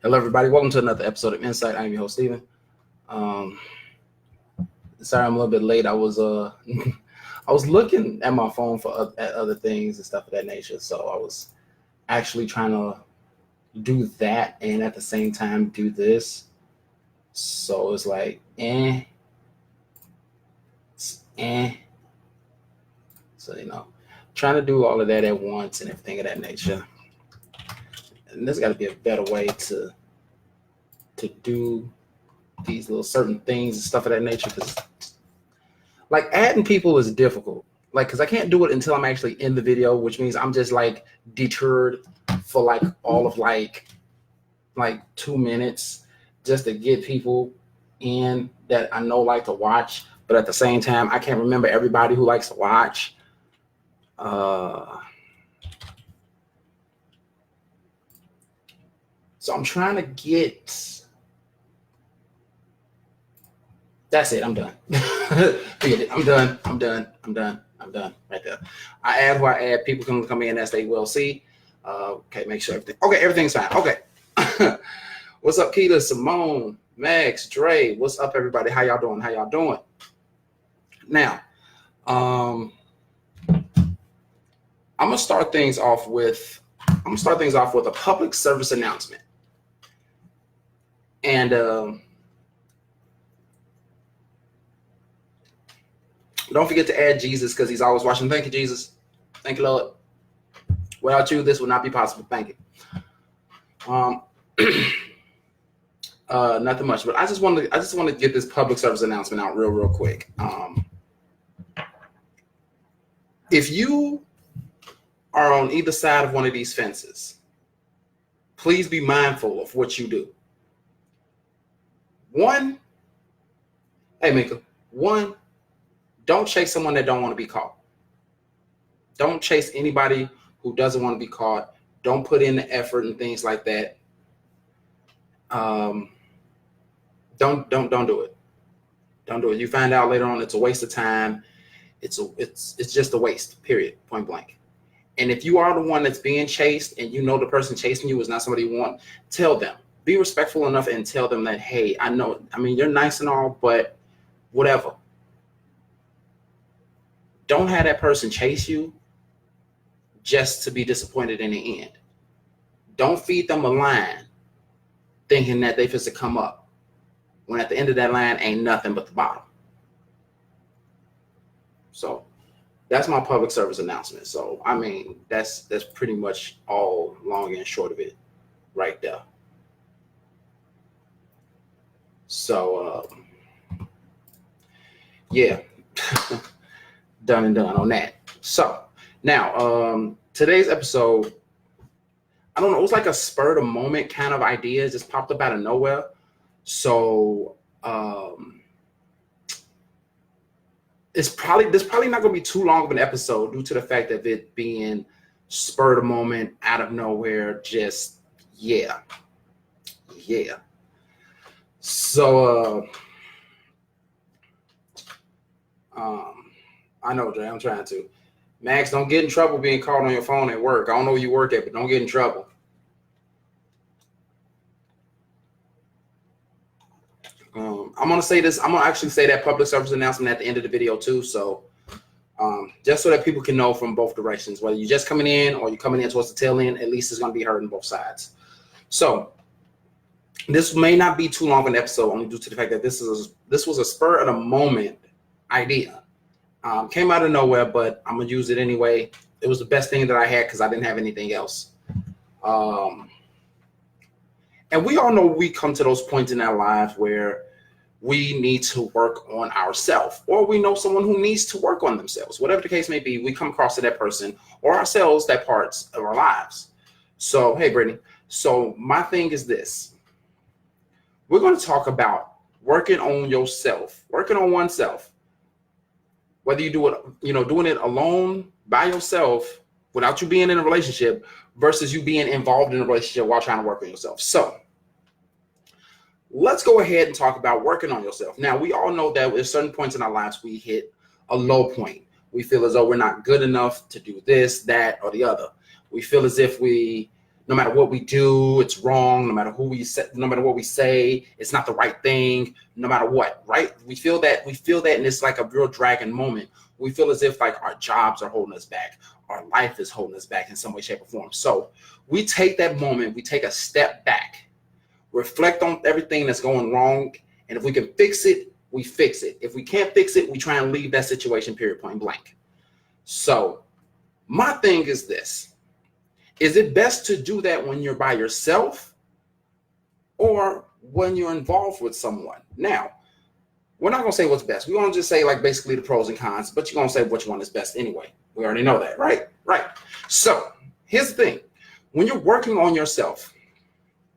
Hello, everybody. Welcome to another episode of En-Syte. I'm your host, Steven. Um, sorry, I'm a little bit late. I was I was looking at my phone for at other things and stuff of that nature. So I was actually trying to do that and at the same time do this. So it's like eh. So trying to do all of that at once and everything of that nature. And there's got to be a better way to do these little certain things and stuff of that nature, because like adding people is difficult, like because I can't do it until I'm actually in the video, which means I'm just like deterred for like all of like 2 minutes just to get people in that I know like to watch, but at the same time I can't remember everybody who likes to watch. So I'm trying to get. That's it. I'm done. Forget it. I'm done. Right there. I add who I add. People can come in as they will see. Okay, make sure everything. Okay, everything's fine. Okay. What's up, Keita, Simone, Max, Dre? What's up, everybody? How y'all doing? Now, I'm gonna start things off with a public service announcement, and don't forget to add Jesus, because he's always watching. Thank you, Jesus. Thank you, Lord. Without you, this would not be possible. Thank you. Nothing much, but I just want to get this public service announcement out real quick. If you are on either side of one of these fences, please be mindful of what you do. One, don't chase someone that don't want to be caught. Don't chase anybody who doesn't want to be caught. Don't put in the effort and things like that. Don't do it. Don't do it. You find out later on it's a waste of time. It's just a waste, period, point blank. And if you are the one that's being chased and you know the person chasing you is not somebody you want, tell them. Be respectful enough and tell them that, hey, I mean, you're nice and all, but whatever. Don't have that person chase you just to be disappointed in the end. Don't feed them a line thinking that they supposed to come up, when at the end of that line ain't nothing but the bottom. So that's my public service announcement. So I mean, that's pretty much all long and short of it right there. So yeah. Done and done on that. So now today's episode, I don't know, it was like a spur of the moment kind of idea, just popped up out of nowhere. So this probably not gonna be too long of an episode due to the fact of it being spur of the moment, out of nowhere, just yeah. So I know, Dre, I'm trying to. Max, don't get in trouble being called on your phone at work. I don't know where you work at, but don't get in trouble. I'm going to say this. I'm going to actually say that public service announcement at the end of the video too. So just so that people can know from both directions, whether you're just coming in or you're coming in towards the tail end, at least it's going to be heard on both sides. So this may not be too long of an episode, only due to the fact that this was a spur of the moment idea. Came out of nowhere, but I'm going to use it anyway. It was the best thing that I had because I didn't have anything else. And we all know we come to those points in our lives where we need to work on ourselves, or we know someone who needs to work on themselves. Whatever the case may be, we come across to that person or ourselves, that parts of our lives. So, hey, Brittany. So my thing is this. We're going to talk about working on yourself, working on oneself. Whether you do it, doing it alone by yourself without you being in a relationship versus you being involved in a relationship while trying to work on yourself. So let's go ahead and talk about working on yourself. Now, we all know that at certain points in our lives, we hit a low point. We feel as though we're not good enough to do this, that, or the other. We feel as if we no matter what we do, it's wrong. No matter who we say, no matter what we say, it's not the right thing. No matter what, right? We feel that, and it's like a real dragging moment. We feel as if like our jobs are holding us back, our life is holding us back in some way, shape, or form. So we take that moment, we take a step back, reflect on everything that's going wrong, and if we can fix it, we fix it. If we can't fix it, we try and leave that situation, period, point blank. So my thing is this. Is it best to do that when you're by yourself or when you're involved with someone? Now, we're not going to say what's best. We're going to just say like basically the pros and cons, but you're going to say which one is best anyway. We already know that, right? Right. So here's the thing. When you're working on yourself,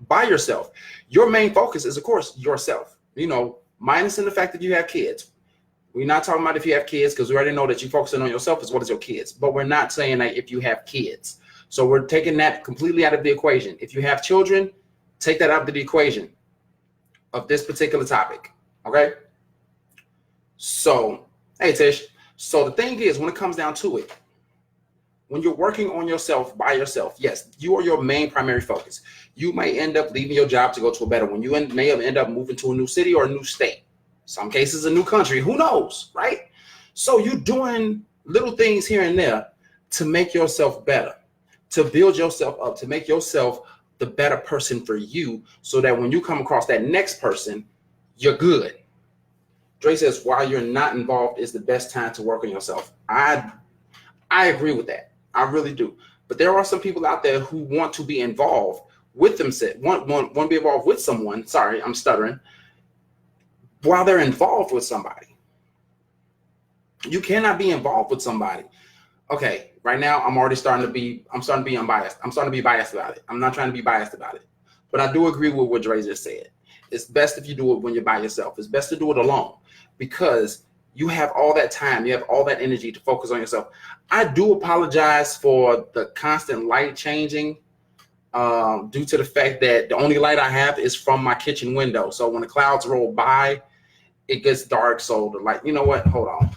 by yourself, your main focus is, of course, yourself. You know, minus in the fact that you have kids. We're not talking about if you have kids because we already know that you're focusing on yourself as well as your kids. But we're not saying that if you have kids. So we're taking that completely out of the equation. If you have children, take that out of the equation of this particular topic, okay? So, hey, Tish. So the thing is, when it comes down to it, when you're working on yourself by yourself, yes, you are your main primary focus. You may end up leaving your job to go to a better one. You may end up moving to a new city or a new state. Some cases, a new country. Who knows, right? So you're doing little things here and there to make yourself better, to build yourself up, to make yourself the better person for you so that when you come across that next person, you're good. Dre says, while you're not involved is the best time to work on yourself. I agree with that. I really do. But there are some people out there who want to be involved with themselves, want to be involved with someone. Sorry, I'm stuttering. While they're involved with somebody. You cannot be involved with somebody. Okay, right now I'm starting to be unbiased. I'm starting to be biased about it. I'm not trying to be biased about it. But I do agree with what Dre just said. It's best if you do it when you're by yourself. It's best to do it alone because you have all that time. You have all that energy to focus on yourself. I do apologize for the constant light changing due to the fact that the only light I have is from my kitchen window. So when the clouds roll by, it gets dark. So the light, you know what? Hold on.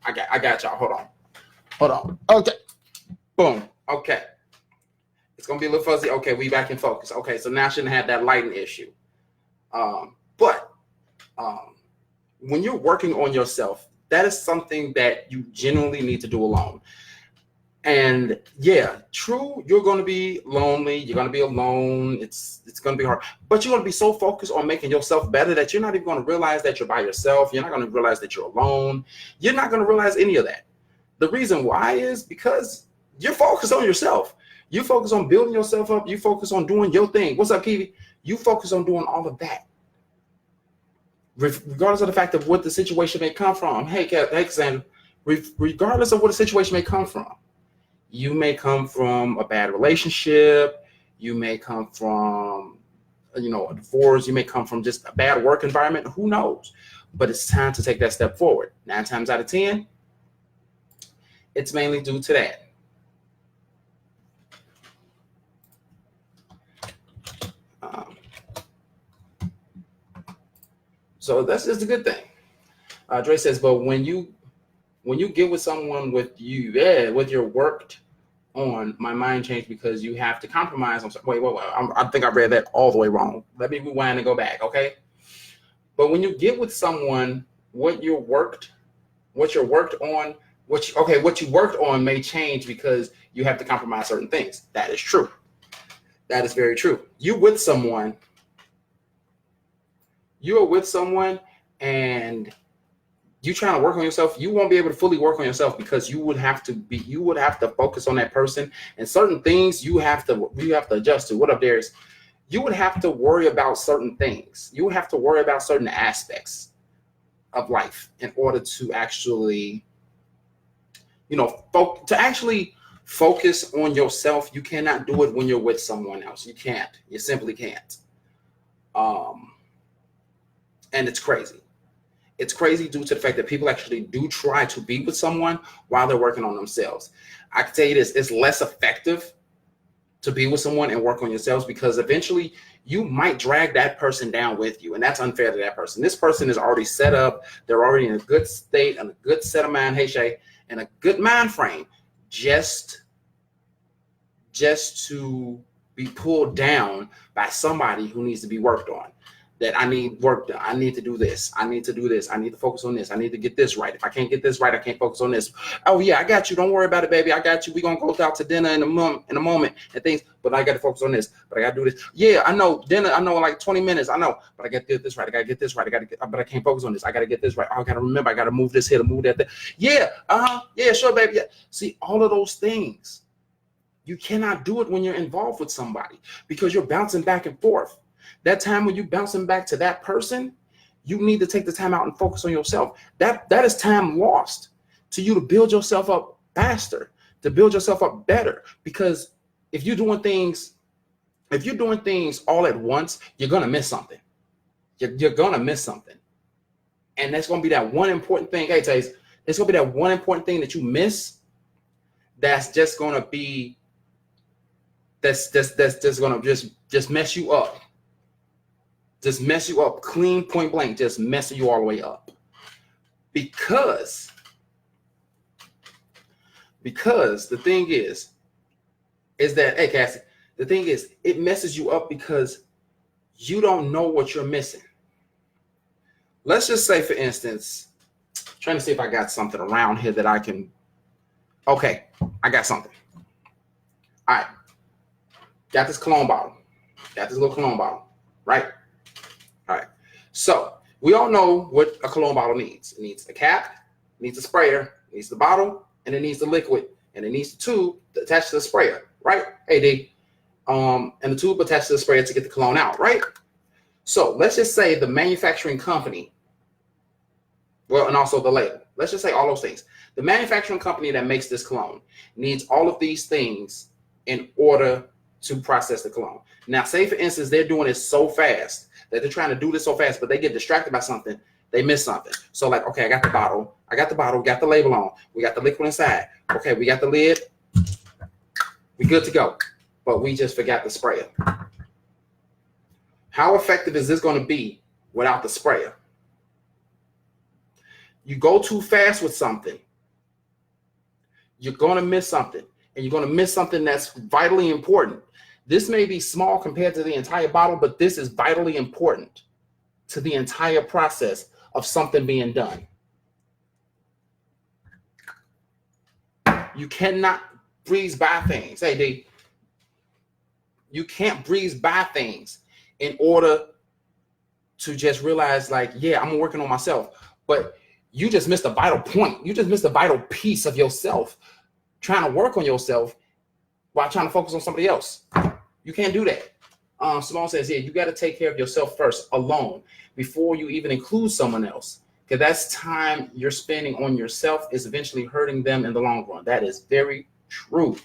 I got y'all. Hold on. Okay. Boom. Okay. It's going to be a little fuzzy. Okay. We back in focus. Okay. So now I shouldn't have that lighting issue. But when you're working on yourself, that is something that you genuinely need to do alone. And yeah, true, you're going to be lonely. You're going to be alone. It's going to be hard. But you're going to be so focused on making yourself better that you're not even going to realize that you're by yourself. You're not going to realize that you're alone. You're not going to realize any of that. The reason why is because you're focused on yourself. You focus on building yourself up. You focus on doing your thing. What's up, Kiwi? You focus on doing all of that. Regardless of the fact of what the situation may come from. Hey, Cassandra, regardless of what the situation may come from. You may come from a bad relationship. You may come from, a divorce. You may come from just a bad work environment. Who knows? But it's time to take that step forward. 9 times out of 10, it's mainly due to that. So that's just a good thing. Dre says, but when you get with someone with your worked on, my mind changed because you have to compromise on. Wait. I think I read that all the way wrong. Let me rewind and go back. Okay. But when you get with someone, what you worked on may change because you have to compromise certain things. That is true. That is very true. You are with someone and you trying to work on yourself, you won't be able to fully work on yourself because you would have to focus on that person, and certain things you have to adjust to. What up, Darius? You would have to worry about certain things. You would have to worry about certain aspects of life in order to actually, focus on yourself. You cannot do it when you're with someone else. You can't. You simply can't. And it's crazy. It's crazy due to the fact that people actually do try to be with someone while they're working on themselves. I can tell you this, it's less effective to be with someone and work on yourselves because eventually you might drag that person down with you, and that's unfair to that person. This person is already set up. They're already in a good state and a good set of mind, hey Shay, and a good mind frame. Just just to be pulled down by somebody who needs to be worked on. That I need work done. I need to do this. I need to do this. I need to focus on this. I need to get this right. If I can't get this right, I can't focus on this. Oh yeah, I got you. Don't worry about it, baby. I got you. We're gonna go out to dinner in a moment and things, but I gotta focus on this. But I gotta do this. Yeah, I know dinner, I know in like 20 minutes. I know, but I gotta get this right. I gotta get this right. But I can't focus on this. I gotta get this right. Oh, I gotta remember, I gotta move this here to move that there. Yeah, yeah, sure, baby. Yeah. See, all of those things. You cannot do it when you're involved with somebody because you're bouncing back and forth. That time when you're bouncing back to that person, you need to take the time out and focus on yourself. That is time lost to you to build yourself up faster, to build yourself up better. Because if you're doing things all at once, you're gonna miss something. You're gonna miss something, and that's gonna be that one important thing. Hey, Tues, it's gonna be that one important thing that you miss. That's just gonna be. That's just gonna just mess you up. Just mess you up, clean, point blank, just messing you all the way up. Because the thing is that, hey, Cassie, the thing is, it messes you up because you don't know what you're missing. Let's just say, for instance, trying to see if I got something around here that I can, okay, I got something. All right, got this cologne bottle, got this little cologne bottle, right? All right, so we all know what a cologne bottle needs. It needs a cap, it needs a sprayer, it needs the bottle, and it needs the liquid, and it needs the tube attached to the sprayer, right? Hey, D. And the tube attached to the sprayer to get the cologne out, right? So let's just say the manufacturing company, well, and also the label. Let's just say all those things. The manufacturing company that makes this cologne needs all of these things in order to process the cologne. Now, say for instance, they're doing it so fast that they're trying to do this so fast, but they get distracted by something, they miss something. So like, okay, I got the bottle, got the label on, we got the liquid inside. Okay, we got the lid, we good to go, but we just forgot the sprayer. How effective is this going to be without the sprayer? You go too fast with something, you're going to miss something, and you're going to miss something that's vitally important. This may be small compared to the entire bottle, but this is vitally important to the entire process of something being done. You cannot breeze by things. Hey, D, you can't breeze by things in order to just realize like, yeah, I'm working on myself. But you just missed a vital point. You just missed a vital piece of yourself, trying to work on yourself while trying to focus on somebody else. You can't do that. Simone says, yeah, you got to take care of yourself first, alone, before you even include someone else. Because that's time you're spending on yourself is eventually hurting them in the long run. That is very true.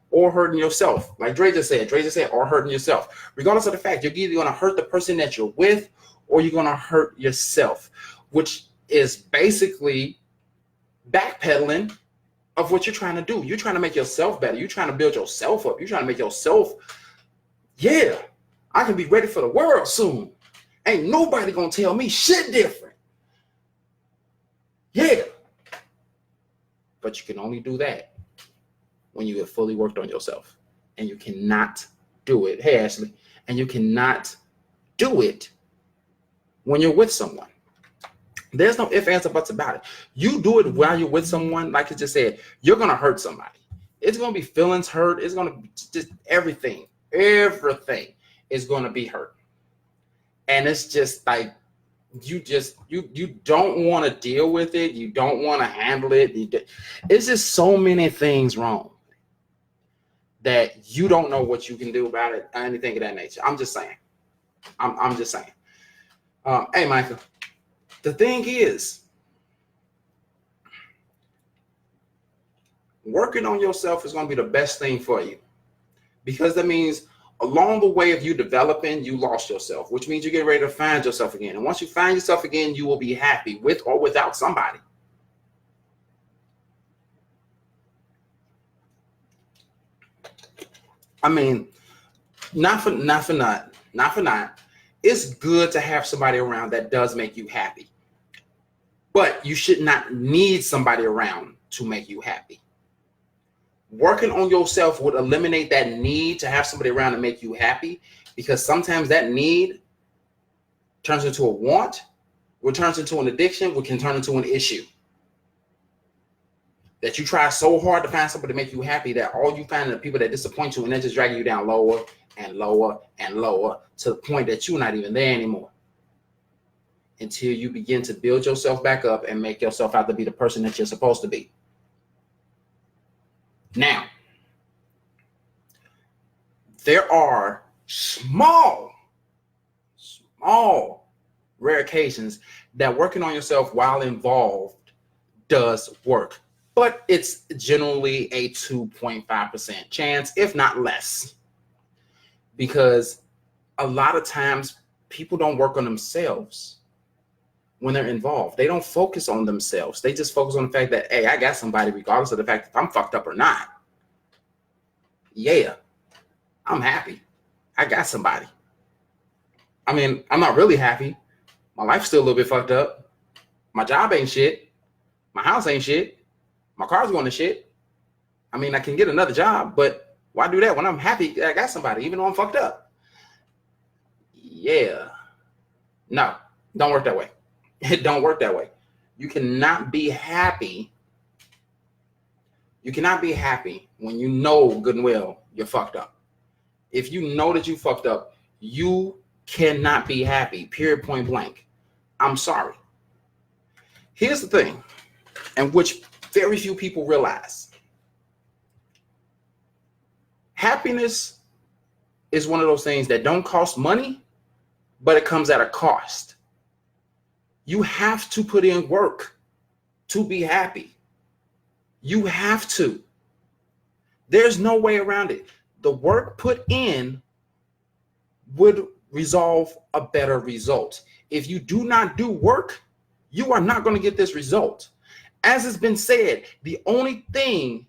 Or hurting yourself. Like Dre just said, or hurting yourself. Regardless of the fact, you're either going to hurt the person that you're with or you're going to hurt yourself, which is basically backpedaling of what you're trying to do. You're trying to make yourself better. You're trying to build yourself up. You're trying to make yourself, yeah, I can be ready for the world soon. Ain't nobody going to tell me shit different. Yeah. But you can only do that when you have fully worked on yourself. And you cannot do it. Hey, Ashley. And you cannot do it when you're with someone. There's no ifs, ands, or buts about it. You do it while you're with someone, like I just said, you're going to hurt somebody. It's going to be feelings hurt. It's going to be just everything. Everything is going to be hurt. And it's just like, you don't want to deal with it. You don't want to handle it. It's just so many things wrong that you don't know what you can do about it or anything of that nature. I'm just saying. I'm just saying. Hey, Michael. The thing is, working on yourself is going to be the best thing for you, because that means along the way of you developing, you lost yourself, which means you get ready to find yourself again. And once you find yourself again, you will be happy with or without somebody. I mean, not for not. It's good to have somebody around that does make you happy. But you should not need somebody around to make you happy. Working on yourself would eliminate that need to have somebody around to make you happy, because sometimes that need turns into a want, which turns into an addiction, which can turn into an issue. That you try so hard to find somebody to make you happy that all you find are the people that disappoint you, and they're just dragging you down lower and lower and lower to the point that you're not even there anymore. Until you begin to build yourself back up and make yourself out to be the person that you're supposed to be. Now, there are small, rare occasions that working on yourself while involved does work, but it's generally a 2.5% chance, if not less, because a lot of times people don't work on themselves when they're involved. They don't focus on themselves. They just focus on the fact that, hey, I got somebody, regardless of the fact if I'm fucked up or not. Yeah, I'm happy. I got somebody. I mean, I'm not really happy. My life's still a little bit fucked up. My job ain't shit. My house ain't shit. My car's going to shit. I mean, I can get another job, but why do that when I'm happy I got somebody, even though I'm fucked up? Yeah. No, don't work that way. It don't work that way. You cannot be happy. You cannot be happy when you know good and well you're fucked up. If you know that you fucked up, you cannot be happy, period, point blank. I'm sorry. Here's the thing, and which very few people realize. Happiness is one of those things that don't cost money, but it comes at a cost. You have to put in work to be happy. You have to. There's no way around it. The work put in would resolve a better result. If you do not do work, you are not going to get this result. As has been said, the only thing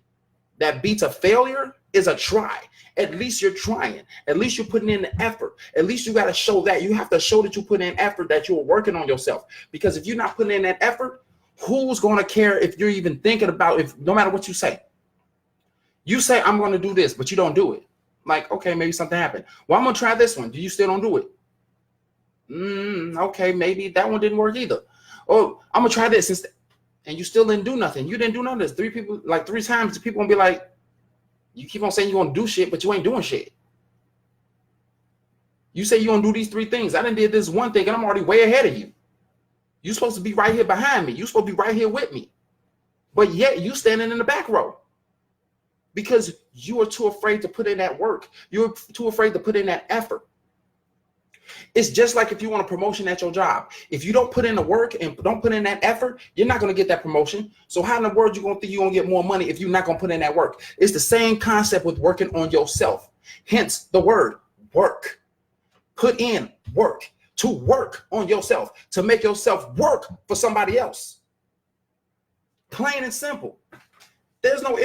that beats a failure is a try. At least you're trying. At least you're putting in the effort. At least you got to show that. You have to show that you put in effort, that you're working on yourself. Because if you're not putting in that effort, who's going to care if you're even thinking about, if no matter what you say? You say, I'm going to do this, but you don't do it. Like, okay, maybe something happened. Well, I'm going to try this one. Do you still don't do it? Okay, maybe that one didn't work either. Oh, I'm going to try this instead. And you still didn't do nothing. You didn't do none of this. Three times, the people going to be like, you keep on saying you're going to do shit, but you ain't doing shit. You say you're going to do these three things. I done did this one thing, and I'm already way ahead of you. You're supposed to be right here behind me. You're supposed to be right here with me. But yet you standing in the back row. Because you are too afraid to put in that work. You're too afraid to put in that effort. It's just like if you want a promotion at your job. If you don't put in the work and don't put in that effort, you're not going to get that promotion. So how in the world you going to think you're going to get more money if you're not going to put in that work? It's the same concept with working on yourself. Hence the word work. Put in work. To work on yourself. To make yourself work for somebody else. Plain and simple. There's no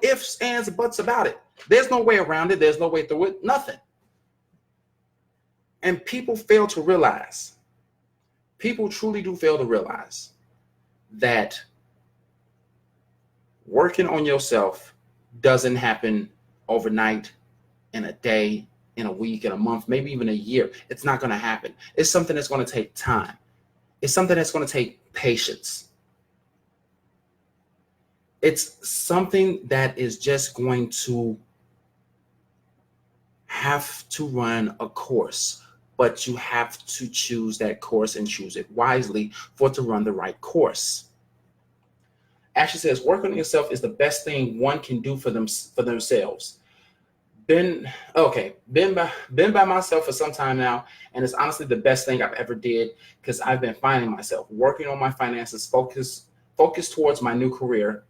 ifs, ands, buts about it. There's no way around it. There's no way through it. Nothing. And people fail to realize, people truly do fail to realize that working on yourself doesn't happen overnight, in a day, in a week, in a month, maybe even a year. It's not going to happen. It's something that's going to take time. It's something that's going to take patience. It's something that is just going to have to run a course, but you have to choose that course and choose it wisely for it to run the right course. Ashley says, working on yourself is the best thing one can do for themselves. Been by myself for some time now, and it's honestly the best thing I've ever did, because I've been finding myself working on my finances, focus towards my new career.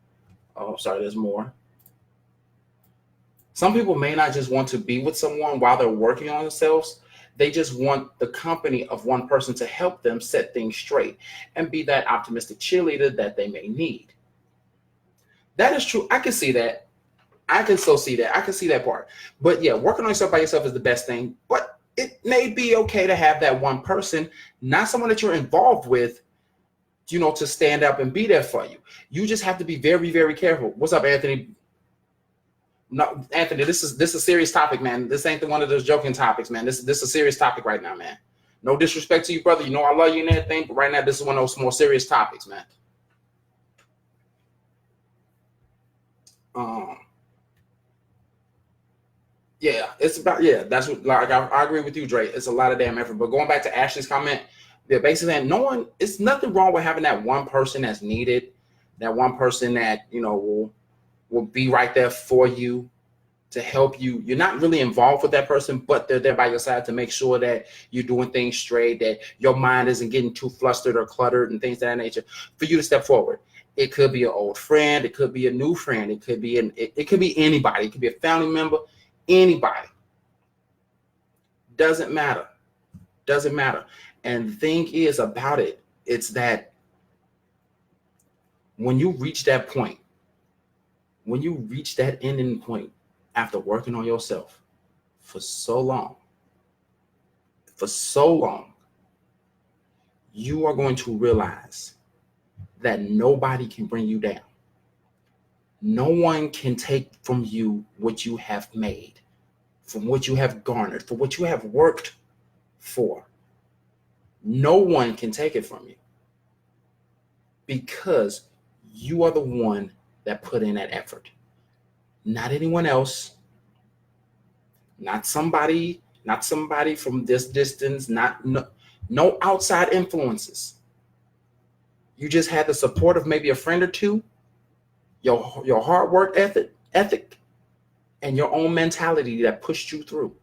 Oh, sorry, there's more. Some people may not just want to be with someone while they're working on themselves. They just want the company of one person to help them set things straight and be that optimistic cheerleader that they may need. That is true. I can see that. I can still see that. I can see that part. But yeah, working on yourself by yourself is the best thing. But it may be okay to have that one person, not someone that you're involved with, to stand up and be there for you. You just have to be very, very careful. What's up, Anthony? No, Anthony, this is a serious topic, man. This ain't one of those joking topics, man. This is a serious topic right now, man. No disrespect to you, brother. You know I love you and everything, but right now this is one of those more serious topics, man. Yeah, it's about, yeah, that's what, like, I agree with you, Dre. It's a lot of damn effort. But going back to Ashley's comment, they're basically saying it's nothing wrong with having that one person that's needed, that one person that, you know, will be right there for you to help you. You're not really involved with that person, but they're there by your side to make sure that you're doing things straight, that your mind isn't getting too flustered or cluttered and things of that nature, for you to step forward. It could be an old friend, it could be a new friend, it could be it could be anybody, it could be a family member, anybody. Doesn't matter. Doesn't matter. And the thing is about it, it's that when you reach that point, when you reach that ending point after working on yourself for so long, you are going to realize that nobody can bring you down. No one can take from you what you have made, from what you have garnered, for what you have worked for. No one can take it from you because you are the one that put in that effort. Not anyone else, not somebody from this distance, no outside influences. You just had the support of maybe a friend or two, your hard work ethic, and your own mentality that pushed you through.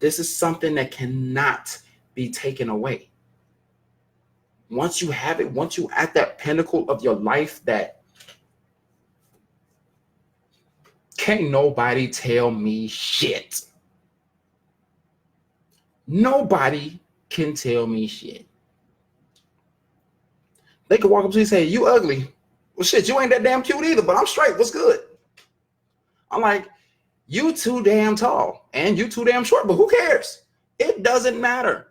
This is something that cannot be taken away. Once you have it, once you're at that pinnacle of your life, that can't nobody tell me shit. Nobody can tell me shit. They could walk up to you and say, "You ugly." Well, shit, you ain't that damn cute either, but I'm straight. What's good? I'm like, you too damn tall and you too damn short, but who cares? It doesn't matter.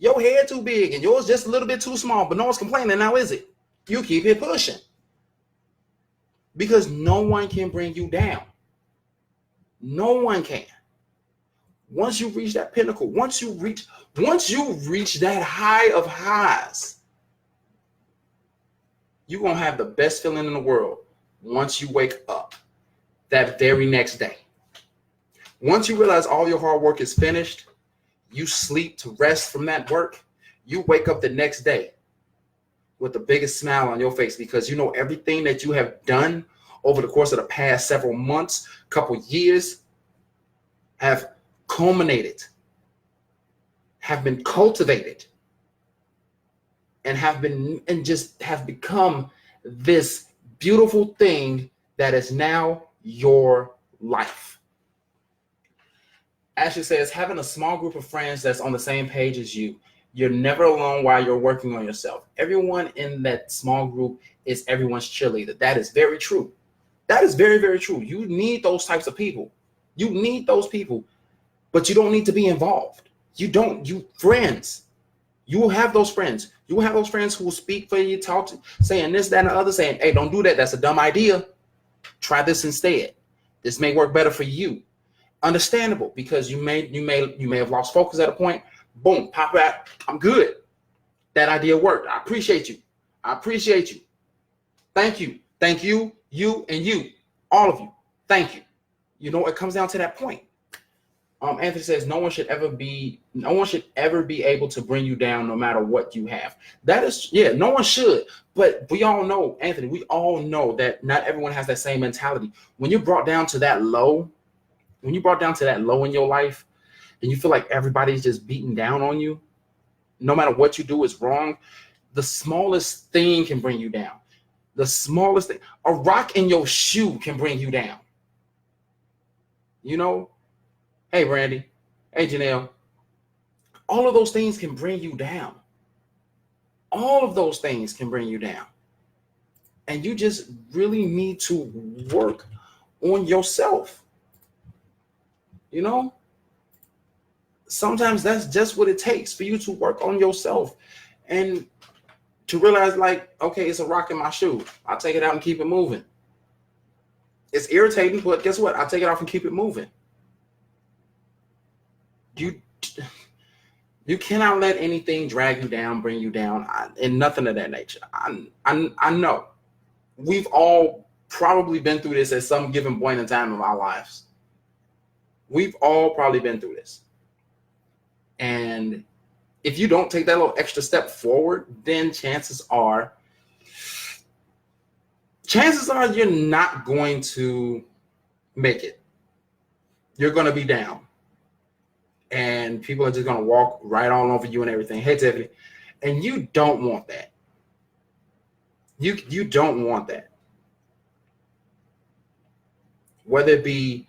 Your head too big and yours just a little bit too small, but no one's complaining now, is it? You keep it pushing. Because no one can bring you down. No one can. Once you reach that pinnacle, once you reach that high of highs, you're going to have the best feeling in the world once you wake up that very next day. Once you realize all your hard work is finished, you sleep to rest from that work, you wake up the next day with the biggest smile on your face because you know everything that you have done over the course of the past several months, couple years, have culminated, have been cultivated, and just have become this beautiful thing that is now your life. Ashley says, having a small group of friends that's on the same page as you, you're never alone while you're working on yourself. Everyone in that small group is everyone's cheerleader. That is very true. That is very, very true. You need those types of people. You need those people, but you don't need to be involved. Friends. You will have those friends. You will have those friends who will speak for you, saying this, that, and the other, saying, "Hey, don't do that. That's a dumb idea. Try this instead. This may work better for you." Understandable, because you may have lost focus at a point. Boom, pop out. I'm good. That idea worked. I appreciate you. Thank you. Thank you, you, and you. All of you. Thank you. You know, it comes down to that point. Anthony says, no one should ever be able to bring you down no matter what you have. That is, yeah, no one should. But we all know, Anthony, we all know that not everyone has that same mentality. When you're brought down to that low, in your life, and you feel like everybody's just beating down on you, no matter what you do is wrong, the smallest thing can bring you down. The smallest thing, a rock in your shoe can bring you down. You know? Hey, Randy. Hey, Janelle. All of those things can bring you down. All of those things can bring you down. And you just really need to work on yourself. You know? Sometimes that's just what it takes for you to work on yourself and to realize, like, okay, it's a rock in my shoe. I'll take it out and keep it moving. It's irritating, but guess what? I take it off and keep it moving. You cannot let anything drag you down, bring you down, and nothing of that nature. I know. We've all probably been through this at some given point in time of our lives. We've all probably been through this. And if you don't take that little extra step forward, then chances are you're not going to make it. You're going to be down. And people are just going to walk right all over you and everything. Hey, Tiffany. And you don't want that. You don't want that. Whether it be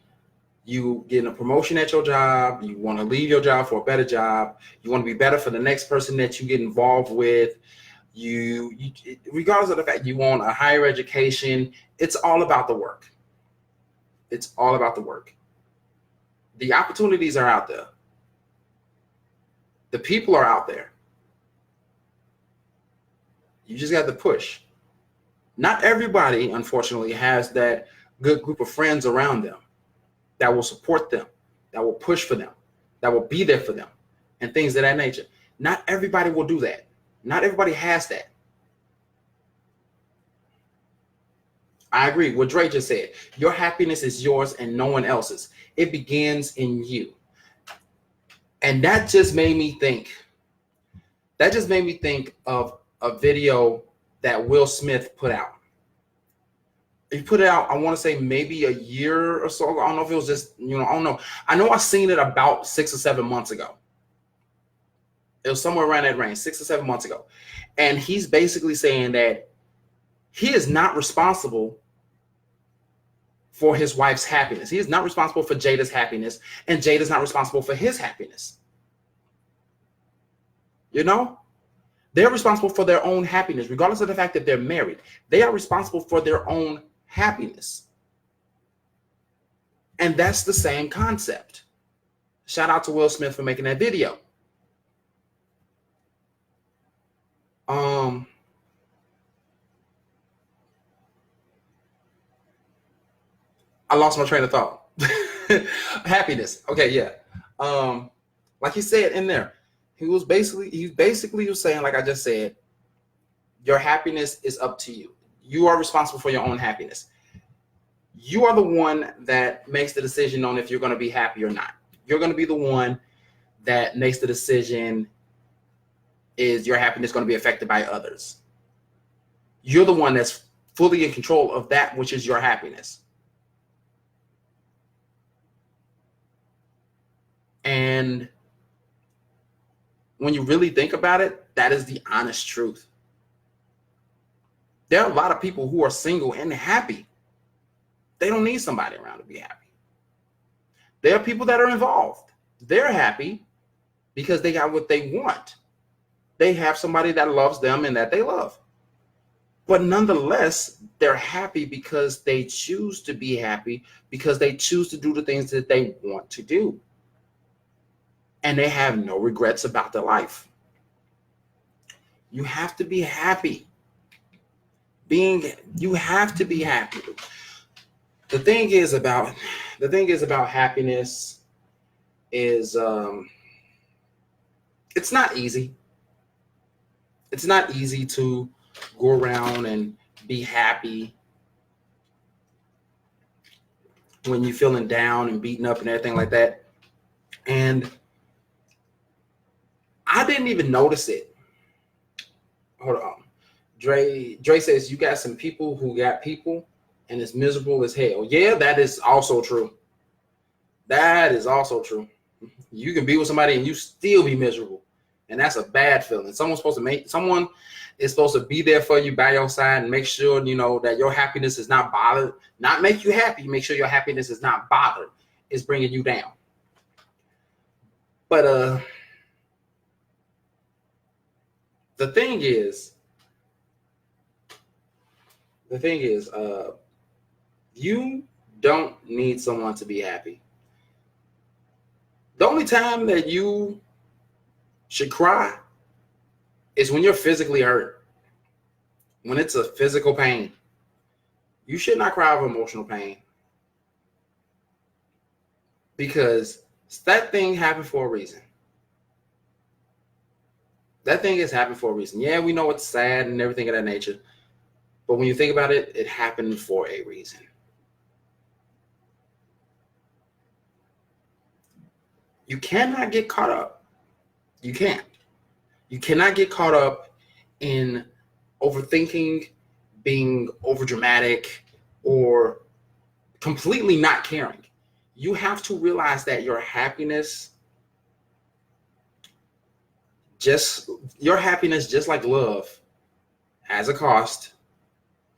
you getting a promotion at your job, you want to leave your job for a better job, you want to be better for the next person that you get involved with, you regardless of the fact you want a higher education, it's all about the work. It's all about the work. The opportunities are out there. The people are out there. You just got to push. Not everybody, unfortunately, has that good group of friends around them that will support them, that will push for them, that will be there for them, and things of that nature. Not everybody will do that. Not everybody has that. I agree. What Dre just said, your happiness is yours and no one else's. It begins in you. And that just made me think of a video that Will Smith put out. He put it out, I want to say maybe a year or so ago. I don't know if it was just, I don't know. I know I seen it about 6 or 7 months ago. It was somewhere around that range, 6 or 7 months ago. And he's basically saying that he is not responsible for his wife's happiness. He is not responsible for Jada's happiness, and Jada's not responsible for his happiness. They're responsible for their own happiness, regardless of the fact that they're married. They are responsible for their own happiness. And that's the same concept. Shout out to Will Smith for making that video. I lost my train of thought. Happiness. Okay, yeah. Like he said in there, he basically was saying, like I just said, your happiness is up to you. You are responsible for your own happiness. You are the one that makes the decision on if you're going to be happy or not. You're going to be the one that makes the decision, is your happiness going to be affected by others? You're the one that's fully in control of that which is your happiness. And when you really think about it, that is the honest truth. There are a lot of people who are single and happy. They don't need somebody around to be happy. There are people that are involved. They're happy because they got what they want. They have somebody that loves them and that they love. But nonetheless, they're happy because they choose to be happy, because they choose to do the things that they want to do. And they have no regrets about their life. You have to be happy. You have to be happy. The thing is about happiness is it's not easy. It's not easy to go around and be happy when you're feeling down and beaten up and everything like that. And I didn't even notice it. Hold on. Dre says you got some people who got people and it's miserable as hell. Yeah, that is also true. That is also true. You can be with somebody and you still be miserable. And that's a bad feeling. Someone is supposed to be there for you by your side and make sure, that your happiness is not bothered. Not make you happy, make sure your happiness is not bothered. It's bringing you down. But the thing is, you don't need someone to be happy. The only time that you should cry is when you're physically hurt. When it's a physical pain. You should not cry of emotional pain. because that thing happened for a reason. That thing has happened for a reason. Yeah, we know it's sad and everything of that nature, but when you think about it, it happened for a reason. You cannot get caught up. You can't. You cannot get caught up in overthinking, being overdramatic, or completely not caring. You have to realize that your happiness, just like love, has a cost.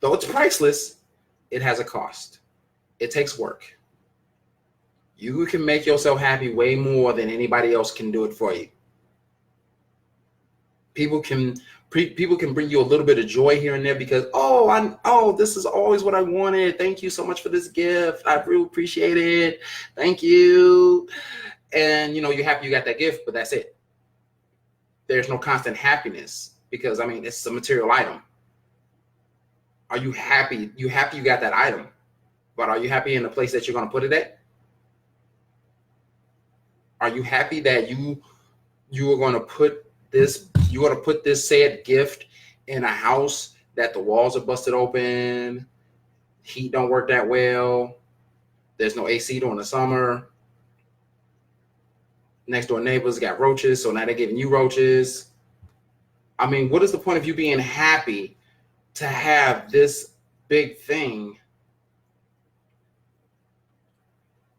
Though it's priceless, it has a cost. It takes work. You can make yourself happy way more than anybody else can do it for you. People can bring you a little bit of joy here and there because, this is always what I wanted. Thank you so much for this gift. I really appreciate it. Thank you. And you're happy you got that gift, but that's it. There's no constant happiness because it's a material item. Are you happy? You got that item, but are you happy in the place that you're going to put it at? Are you happy that you are going to put this said gift in a house that the walls are busted open, heat don't work that well, there's no AC during the summer, next door neighbors got roaches, so now they're giving you roaches? What is the point of you being happy to have this big thing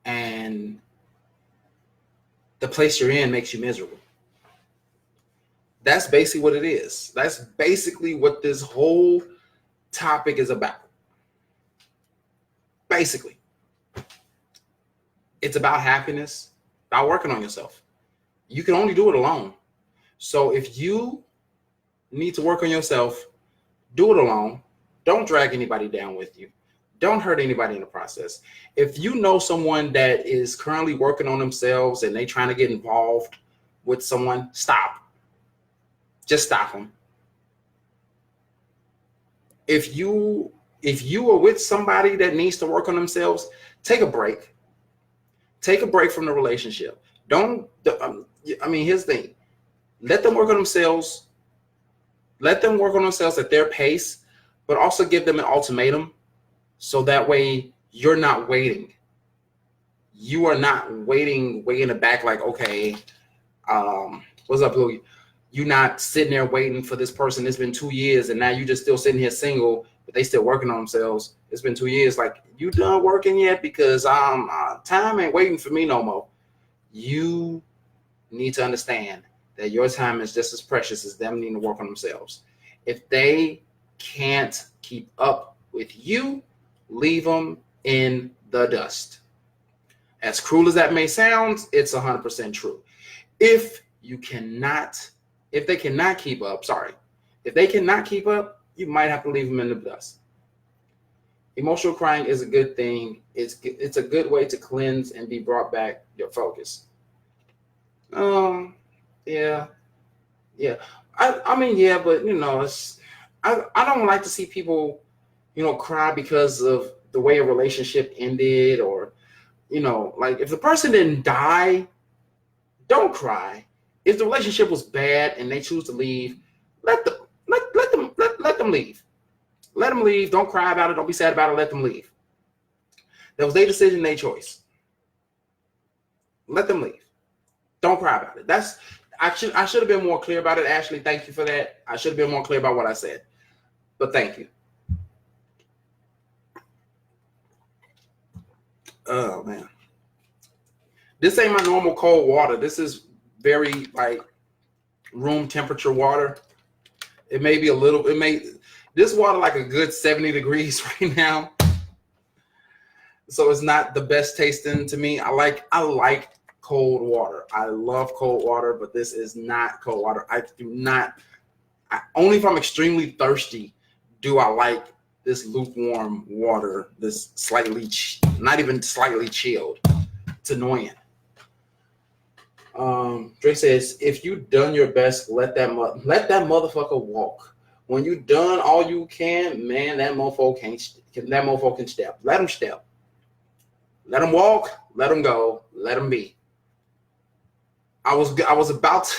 and the place you're in makes you miserable? That's basically what it is. That's basically what this whole topic is about. Basically, it's about happiness, about working on yourself. You can only do it alone. So if you need to work on yourself, do it alone. Don't drag anybody down with you. Don't hurt anybody in the process. If you know someone that is currently working on themselves and they trying to get involved with someone, stop. Just stop them. If you are with somebody that needs to work on themselves, take a break. Take a break from the relationship. Here's the thing. Let them work on themselves. Let them work on themselves at their pace, but also give them an ultimatum. So that way you're not waiting. You are not waiting way in the back like, okay, what's up, Louie? You're not sitting there waiting for this person. It's been 2 years and now you just still sitting here single, but they still working on themselves. It's been 2 years. Like, you done working yet? Because time ain't waiting for me no more. You need to understand that your time is just as precious as them needing to work on themselves. If they can't keep up with you, leave them in the dust. As cruel as that may sound, it's 100% true. If they cannot keep up, you might have to leave them in the dust. Emotional crying is a good thing. It's a good way to cleanse and be brought back your focus. Yeah. But I don't like to see people, cry because of the way a relationship ended, or, like if the person didn't die, don't cry. If the relationship was bad and they choose to leave, let them leave. Let them leave. Don't cry about it. Don't be sad about it. Let them leave. That was their decision, their choice. Let them leave. Don't cry about it. I should have been more clear about it, Ashley. Thank you for that. I should have been more clear about what I said. But thank you. Oh man. This ain't my normal cold water. This is very room temperature water. This water like a good 70 degrees right now. So it's not the best tasting to me. I like cold water. I love cold water, but this is not cold water. Only if I'm extremely thirsty do I like this lukewarm water, this not even slightly chilled. It's annoying. Drake says, if you done your best, let that motherfucker walk. When you done all you can, man, that mofo can step. Let him step. Let them walk, let them go, let them be. I was about to,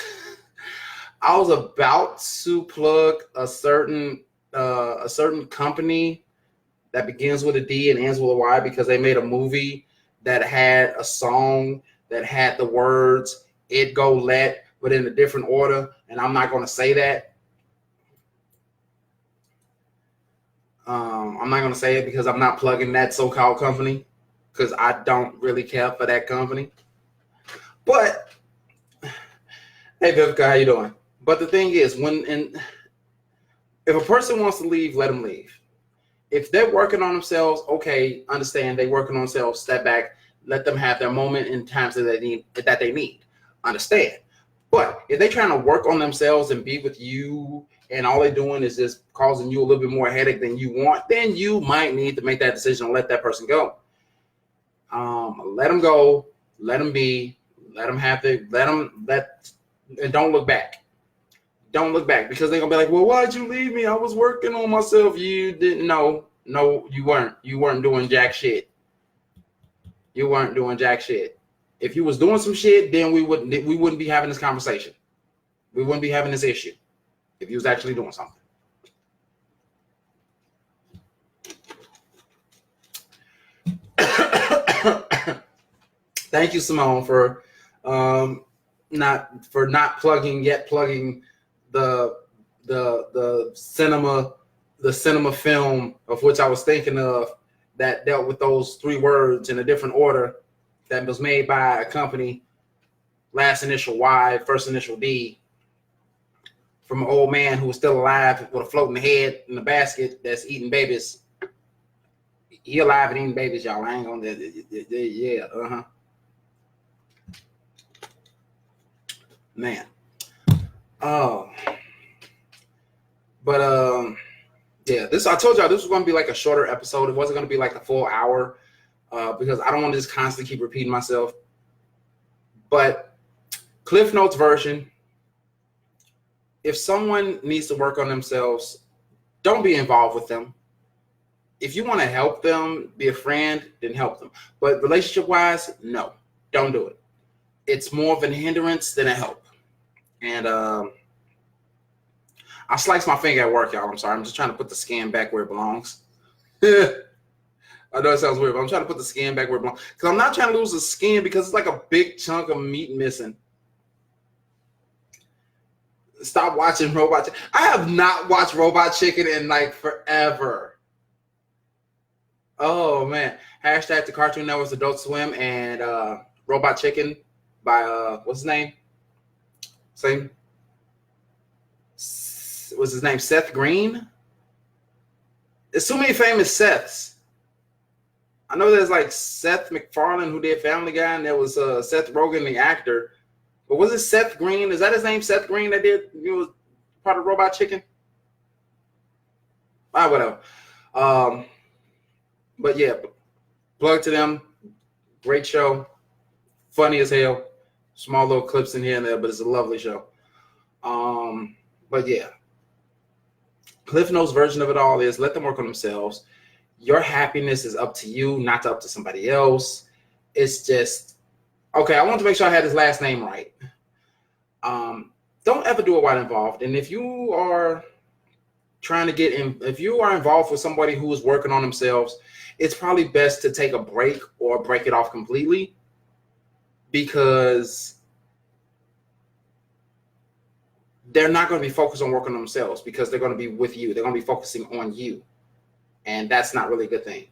I was about to plug a certain company that begins with a D and ends with a Y because they made a movie that had a song that had the words "it go let" but in a different order, and I'm not going to say that. I'm not going to say it because I'm not plugging that so-called company because I don't really care for that company. But hey, Vivica, how you doing? But the thing is, if a person wants to leave, let them leave. If they're working on themselves, okay, understand they're working on themselves, step back, let them have their moment in times that they need. Understand. But if they're trying to work on themselves and be with you and all they're doing is just causing you a little bit more headache than you want, then you might need to make that decision and let that person go. Let them go, let them be, let them have to, and don't look back. Don't look back because they're gonna be like, well, why'd you leave me? I was working on myself. You didn't know. No, you weren't. You weren't doing jack shit. You weren't doing jack shit. If you was doing some shit, then we wouldn't be having this conversation. We wouldn't be having this issue if you was actually doing something. Thank you, Simone, for not plugging the cinema film of which I was thinking of that dealt with those three words in a different order that was made by a company, last initial Y, first initial D, from an old man who was still alive with a floating head in a basket that's eating babies. He alive and eating babies, y'all. I ain't gonna, yeah, man. Oh, but yeah, I told y'all this was gonna be like a shorter episode. It wasn't gonna be like a full hour because I don't want to just constantly keep repeating myself. But Cliff Notes version: if someone needs to work on themselves, don't be involved with them. If you want to help them, be a friend, then help them. But relationship-wise, no, don't do it. It's more of a hindrance than a help. And I sliced my finger at work, y'all. I'm sorry. I'm just trying to put the skin back where it belongs. I know it sounds weird, but I'm trying to put the skin back where it belongs. Because I'm not trying to lose the skin because it's like a big chunk of meat missing. Stop watching Robot Chicken. I have not watched Robot Chicken in like forever. Oh, man. Hashtag the Cartoon Network's Adult Swim and Robot Chicken by, what's his name? Was his name Seth Green? There's so many famous Seths. I know there's like Seth MacFarlane who did Family Guy, and there was Seth Rogen, the actor. But was it Seth Green? Is that his name, Seth Green, that did part of Robot Chicken? Whatever. But yeah, plug to them. Great show. Funny as hell. Small little clips in here and there, but it's a lovely show. But yeah. Cliff Notes version of it all is let them work on themselves. Your happiness is up to you, not up to somebody else. It's just, okay, I want to make sure I had his last name right. Don't ever do it while involved. And if you are trying to get in, if you are involved with somebody who is working on themselves, it's probably best to take a break or break it off completely because they're not going to be focused on working on themselves because they're going to be with you. They're going to be focusing on you. And that's not really a good thing.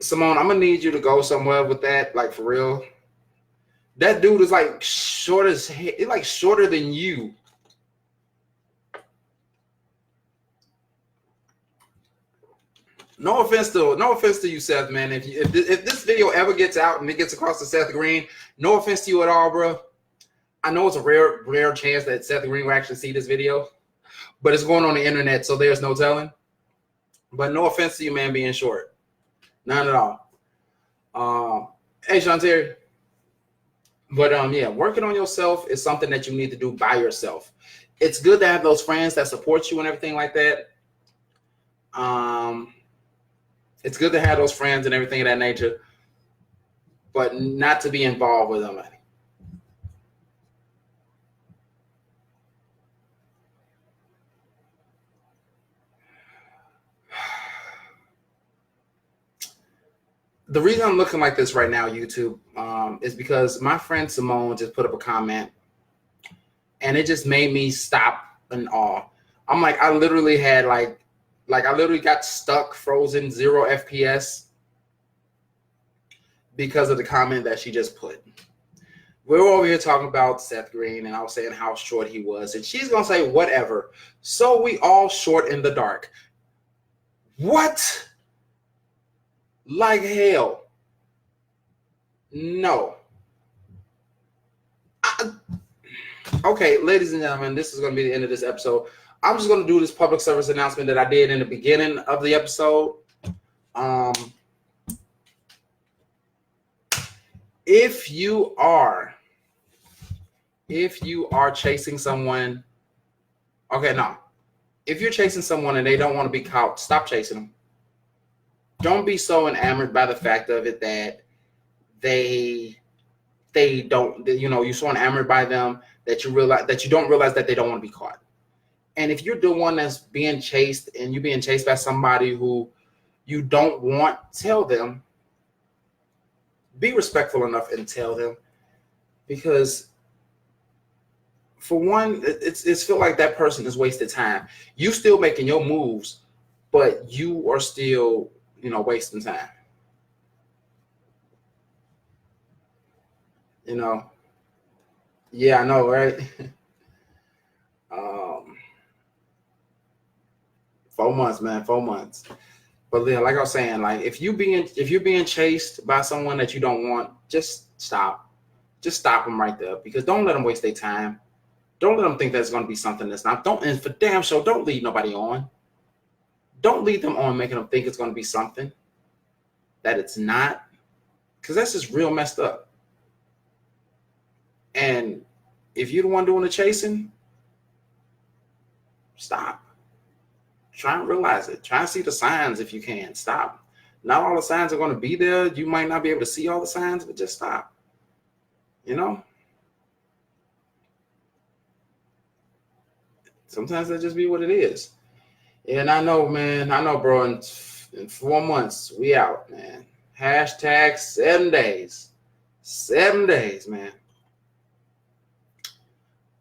Simone, I'm going to need you to go somewhere with that, like for real. That dude is like short as he's like shorter than you. No offense to you, Seth, man. If this video ever gets out and it gets across to Seth Green, no offense to you at all, bro. I know it's a rare chance that Seth Green will actually see this video, but it's going on the internet, so there's no telling. But no offense to you, man, being short. None at all. Hey, Shantae. But yeah, working on yourself is something that you need to do by yourself. It's good to have those friends that support you and everything like that. It's good to have those friends and everything of that nature, but not to be involved with them. The reason I'm looking like this right now, YouTube, is because my friend Simone just put up a comment, and it just made me stop in awe. I'm like, I literally had like I literally got stuck, frozen, 0 FPS because of the comment that she just put. We were over here talking about Seth Green, and I was saying how short he was, and she's gonna say whatever. So we all short in the dark. What? Like hell. No. Okay, ladies and gentlemen, this is going to be the end of this episode. I'm just going to do this public service announcement that I did in the beginning of the episode. If you are chasing someone, if you're chasing someone and they don't want to be caught, stop chasing them. Don't be so enamored by the fact of it that they don't, you're so enamored by them that you don't realize that they don't want to be caught. And if you're the one that's being chased and you're being chased by somebody who you don't want, tell them. Be respectful enough and tell them, because for one, it's feel like that person is wasted time. You still making your moves, but you are still, wasting time. Yeah, I know, right? 4 months, man, 4 months. But yeah, like I was saying, like if you're being chased by someone that you don't want, just stop. Just stop them right there, because don't let them waste their time. Don't let them think that's going to be something that's not. And for damn sure, don't lead nobody on. Don't lead them on, making them think it's going to be something that it's not, because that's just real messed up. And if you're the one doing the chasing, stop. Try and realize it. Try and see the signs if you can. Stop. Not all the signs are going to be there. You might not be able to see all the signs, but just stop. Sometimes that just be what it is. And I know, man. I know, bro. In 4 months, we out, man. Hashtag 7 days. 7 days, man.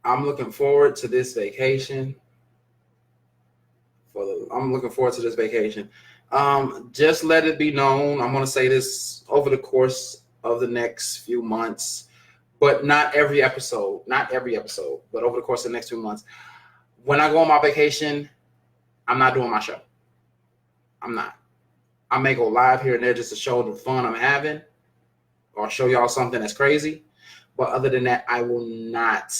I'm looking forward to this vacation. Just let it be known. I'm going to say this over the course of the next few months, but not every episode, but over the course of the next 2 months. When I go on my vacation, I'm not doing my show. I'm not. I may go live here and there just to show the fun I'm having or show y'all something that's crazy. But other than that, I will not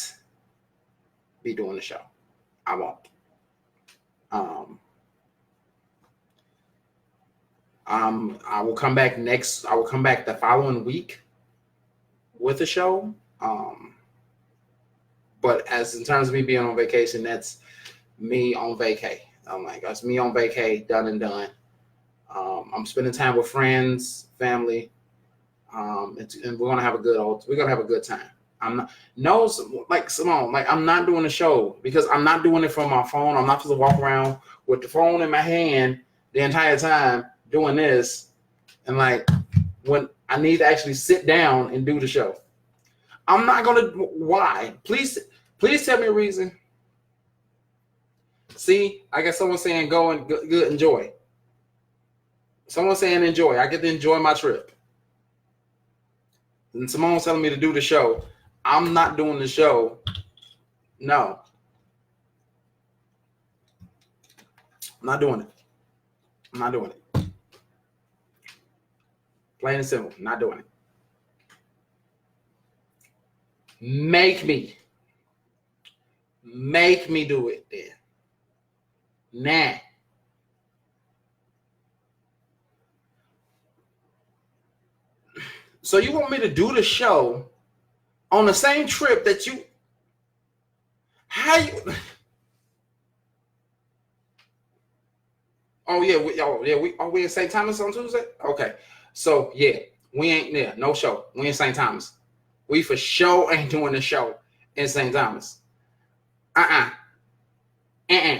be doing the show. I won't. I will come back the following week with a show. But as in terms of me being on vacation, that's me on vacay. I'm like, that's me on vacay, done and done. I'm spending time with friends, family, and we're gonna have a good time. I'm not Simone, I'm not doing the show because I'm not doing it from my phone. I'm not supposed to walk around with the phone in my hand the entire time doing this, and when I need to actually sit down and do the show. I'm not gonna. Why? Please tell me a reason. See, I got someone saying go and good enjoy. Someone saying enjoy. I get to enjoy my trip. And Simone's telling me to do the show. I'm not doing the show. No. I'm not doing it. Plain and simple. Not doing it. Make me do it then. Nah. So you want me to do the show on the same trip that you? How you? Oh yeah, we in St. Thomas on Tuesday? Okay. So yeah, we ain't there. No show. We in St. Thomas. We for sure ain't doing the show in St. Thomas. Uh-uh. Uh-uh.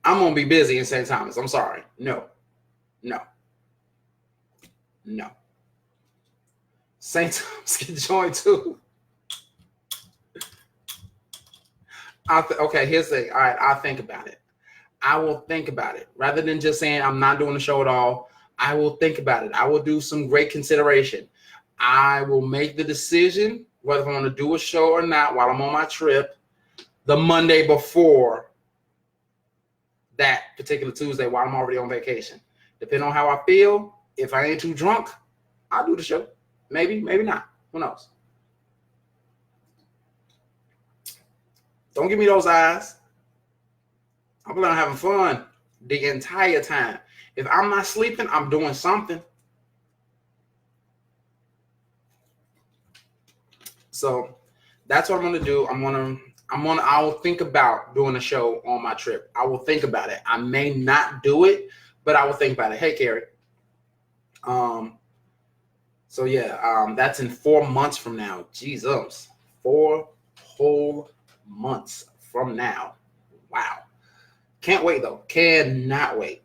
I'm gonna be busy in St. Thomas. I'm sorry. No. No. No. St. Thomas can join too. Okay, here's the thing. All right, I'll think about it. I will think about it. Rather than just saying I'm not doing the show at all, I will think about it. I will do some great consideration. I will make the decision whether I want to do a show or not while I'm on my trip the Monday before that particular Tuesday while I'm already on vacation. Depending on how I feel, if I ain't too drunk, I'll do the show. Maybe, maybe not. Who knows? Don't give me those eyes. I'm planning on having fun the entire time. If I'm not sleeping, I'm doing something. So that's what I'm gonna do. I will think about doing a show on my trip. I will think about it. I may not do it, but I will think about it. Hey, Carrie. So yeah, that's in 4 months from now. Jesus, 4 whole months from now. Wow. Can't wait though. Cannot wait.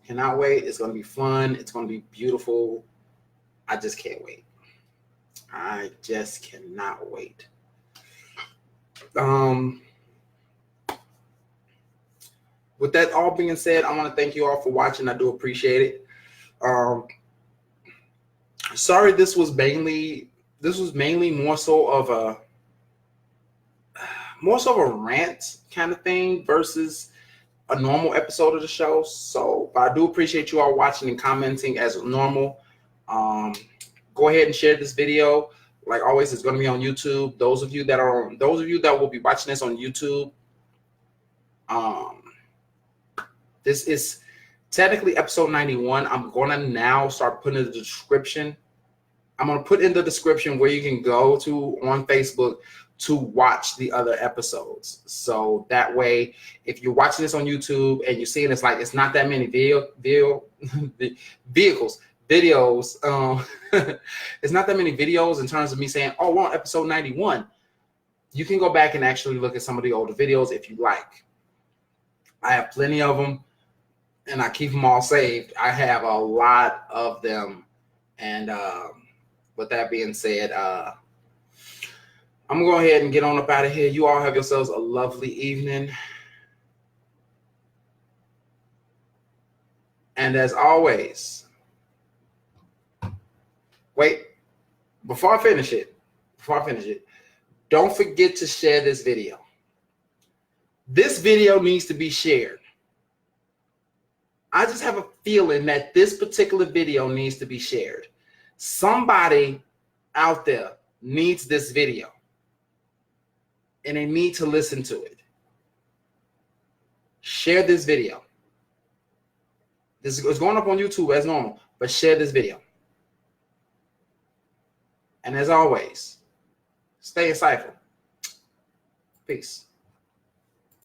Cannot wait. It's gonna be fun. It's gonna be beautiful. I just can't wait. I just cannot wait. With that all being said, I want to thank you all for watching. I do appreciate it. Sorry, this was mainly more so of a rant kind of thing versus a normal episode of the show. So, but I do appreciate you all watching and commenting as normal. Go ahead and share this video. Like always, it's going to be on YouTube. Those of you that will be watching this on YouTube, this is technically episode 91. I'm going to now start putting in the description. I'm going to put in the description where you can go to on Facebook to watch the other episodes. So that way, if you're watching this on YouTube and you're seeing it's not that many videos, it's not that many videos in terms of me saying, oh, we're on episode 91. You can go back and actually look at some of the older videos if you like. I have plenty of them, and I keep them all saved. I have a lot of them. And with that being said, I'm going to go ahead and get on up out of here. You all have yourselves a lovely evening. And as always, wait, before I finish it, don't forget to share this video. This video needs to be shared. I just have a feeling that this particular video needs to be shared. Somebody out there needs this video, and they need to listen to it. Share this video. This is going up on YouTube as normal, but share this video. And as always, stay insightful. Peace.